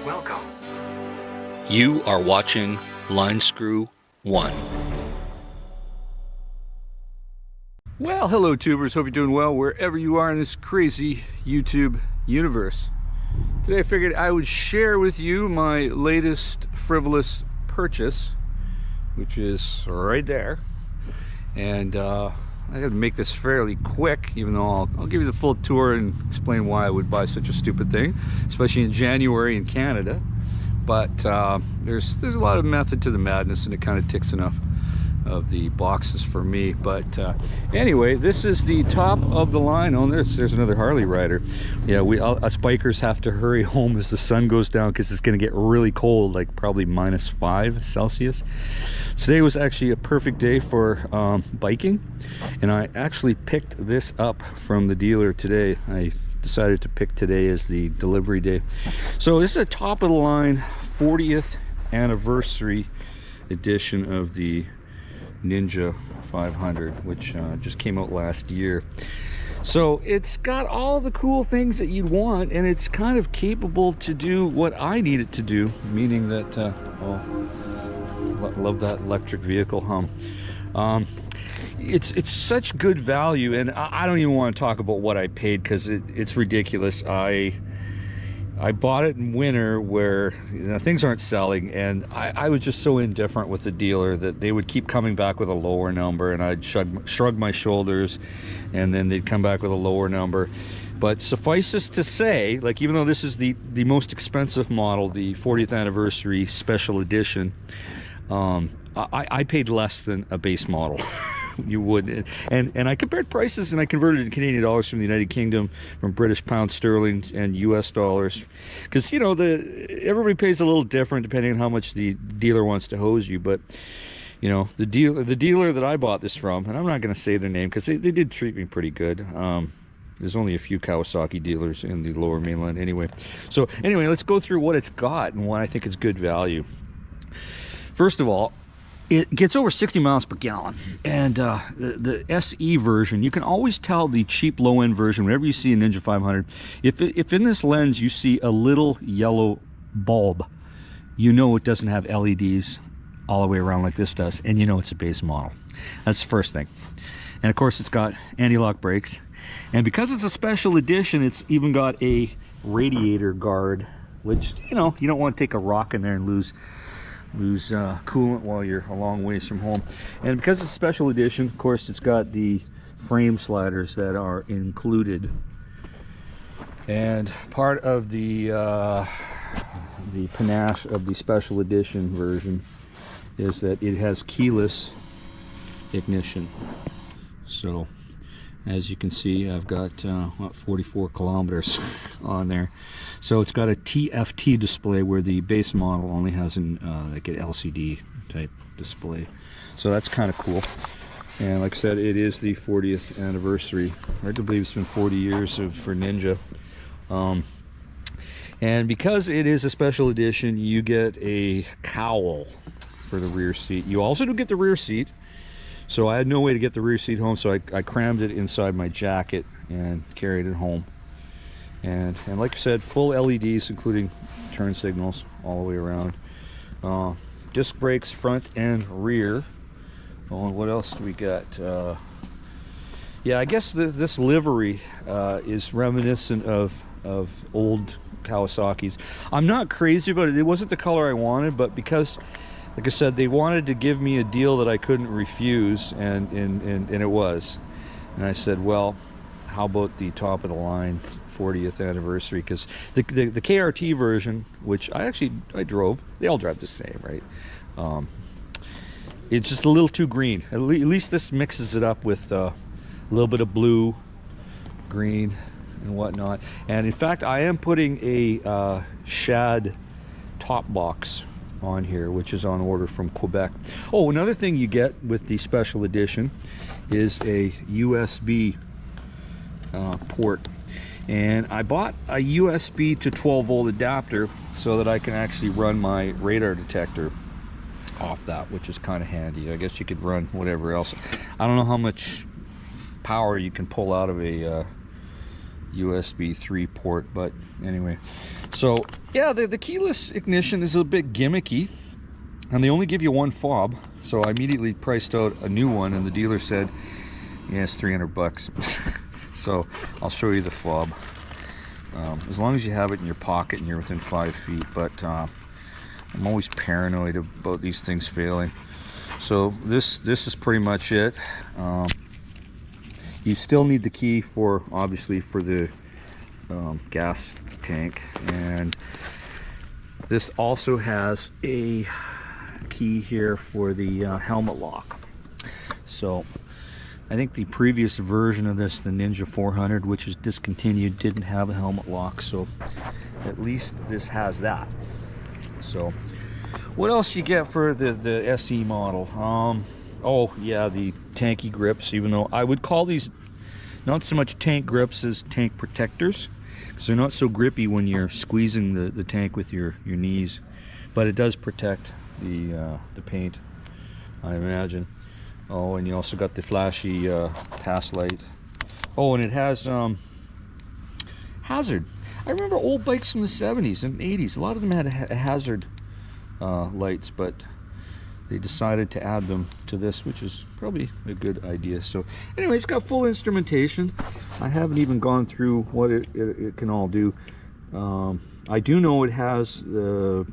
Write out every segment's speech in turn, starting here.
Welcome. You are watching Line Screw 1. Well, hello tubers, hope you're doing well wherever you are in this crazy YouTube universe. Today I figured I would share with you my latest frivolous purchase, which is right there. And I gotta make this fairly quick, even though I'll give you the full tour and explain why I would buy such a stupid thing, especially in January in Canada. But there's a lot of method to the madness, and it kind of ticks enough of the boxes for me. But anyway, this is the top of the line. Oh, there's another Harley rider. Yeah, us bikers have to hurry home as the sun goes down because it's going to get really cold, like probably -5 Celsius. Today was actually a perfect day for biking, and I actually picked this up from the dealer today. I decided to pick today as the delivery day. So this is a top of the line 40th anniversary edition of the Ninja 500, which just came out last year. So it's got all the cool things that you'd want, and it's kind of capable to do what I need it to do, meaning that love that electric vehicle hum. It's such good value, and I don't even want to talk about what I paid because it's ridiculous. I bought it in winter where things aren't selling, and I was just so indifferent with the dealer that they would keep coming back with a lower number, and I'd shrug my shoulders, and then they'd come back with a lower number. But suffices to say, like, even though this is the most expensive model, the 40th anniversary special edition, I paid less than a base model. You would, and I compared prices, and I converted to Canadian dollars from the United Kingdom, from British pound sterling and US dollars, because everybody pays a little different depending on how much the dealer wants to hose you. But the dealer that I bought this from, and I'm not going to say their name because they did treat me pretty good. There's only a few Kawasaki dealers in the lower mainland anyway. So anyway, let's go through what it's got and why I think it's good value. First of all, it gets over 60 miles per gallon, and the SE version, you can always tell the cheap low-end version whenever you see a Ninja 500. If in this lens you see a little yellow bulb, you know it doesn't have LEDs all the way around like this does, and you know it's a base model. That's the first thing. And of course it's got anti-lock brakes, and because it's a special edition, it's even got a radiator guard, which you don't want to take a rock in there and lose coolant while you're a long ways from home. And because it's a special edition, of course, it's got the frame sliders that are included. And part of the panache of the special edition version is that it has keyless ignition. So as you can see, I've got 44 kilometers on there. So it's got a TFT display where the base model only has like an LCD type display. So that's kind of cool. And like I said, it is the 40th anniversary. I do believe it's been 40 years for Ninja. And because it is a special edition, you get a cowl for the rear seat. You also do get the rear seat. So I had no way to get the rear seat home, so I crammed it inside my jacket and carried it home. And like I said, full LEDs, including turn signals all the way around. Disc brakes front and rear. Oh, and what else do we got? Yeah, I guess this livery is reminiscent of old Kawasaki's. I'm not crazy about it. It wasn't the color I wanted, but because, like I said, they wanted to give me a deal that I couldn't refuse, and it was. And I said, well, how about the top of the line 40th anniversary? Because the KRT version, which I drove, they all drive the same, right? It's just a little too green. At least this mixes it up with a little bit of blue, green, and whatnot. And in fact, I am putting a shad top box on here, which is on order from Quebec. Oh, another thing you get with the special edition is a USB port, and I bought a USB to 12-volt adapter so that I can actually run my radar detector off that, which is kind of handy. I guess you could run whatever else. I don't know how much power you can pull out of a USB 3 port, but anyway. So yeah, the keyless ignition is a bit gimmicky, and they only give you one fob. So I immediately priced out a new one, and the dealer said, yeah, it's 300 bucks. So I'll show you the fob. As long as you have it in your pocket and you're within 5 feet, but I'm always paranoid about these things failing. So this is pretty much it. You still need the key for, obviously, for the gas tank, and this also has a key here for the helmet lock. So I think the previous version of this, the Ninja 400, which is discontinued, didn't have a helmet lock, so at least this has that. So what else you get for the SE model? Oh yeah, the tanky grips, even though I would call these not so much tank grips as tank protectors, because they're not so grippy when you're squeezing the tank with your knees, but it does protect the paint, I imagine. Oh, and you also got the flashy pass light. Oh, and it has hazard. I remember old bikes from the 70s and 80s. A lot of them had hazard lights, but they decided to add them to this, which is probably a good idea. So anyway, it's got full instrumentation. I haven't even gone through what it can all do. I do know it has the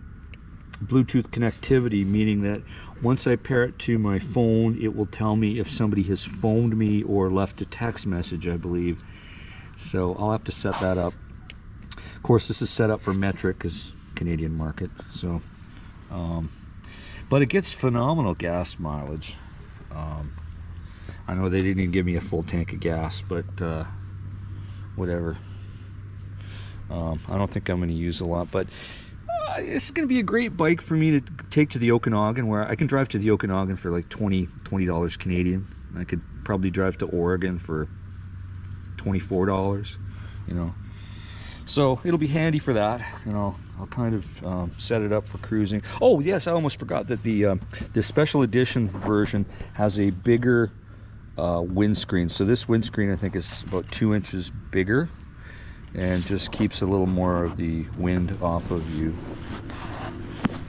Bluetooth connectivity, meaning that once I pair it to my phone, it will tell me if somebody has phoned me or left a text message, I believe. So I'll have to set that up. Of course, this is set up for metric, because Canadian market. So but it gets phenomenal gas mileage. I know they didn't even give me a full tank of gas, but whatever. I don't think I'm going to use a lot, but it's going to be a great bike for me to take to the Okanagan, where I can drive to the Okanagan for like $20 Canadian. I could probably drive to Oregon for $24, you know. So it'll be handy for that, you know. I'll kind of set it up for cruising. Oh yes, I almost forgot that the special edition version has a bigger windscreen. So this windscreen, I think, is about 2 inches bigger, and just keeps a little more of the wind off of you.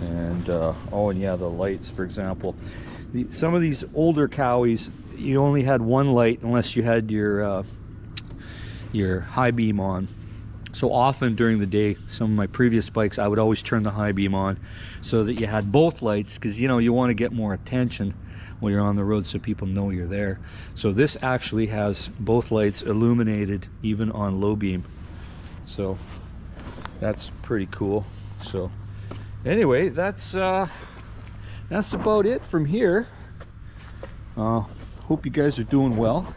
And oh, and yeah, the lights, for example, some of these older Cowies, you only had one light unless you had your high beam on. So often during the day, some of my previous bikes, I would always turn the high beam on so that you had both lights, because you know, you want to get more attention when you're on the road so people know you're there. So this actually has both lights illuminated even on low beam. So that's pretty cool. So anyway, that's about it from here. Hope you guys are doing well.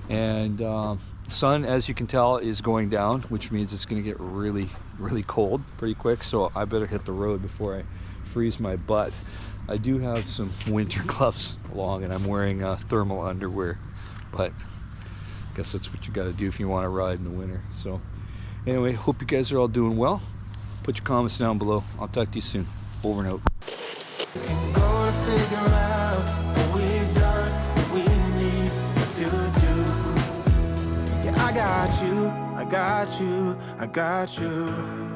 And sun, as you can tell, is going down, which means it's going to get really cold pretty quick. So I better hit the road before I freeze my butt. I do have some winter gloves along, and I'm wearing thermal underwear, but I guess that's what you got to do if you want to ride in the winter. So anyway, hope you guys are all doing well. Put your comments down below. I'll talk to you soon. Over and out. Can go to figure out what we've done, what we need to do. Yeah, I got you, I got you, I got you.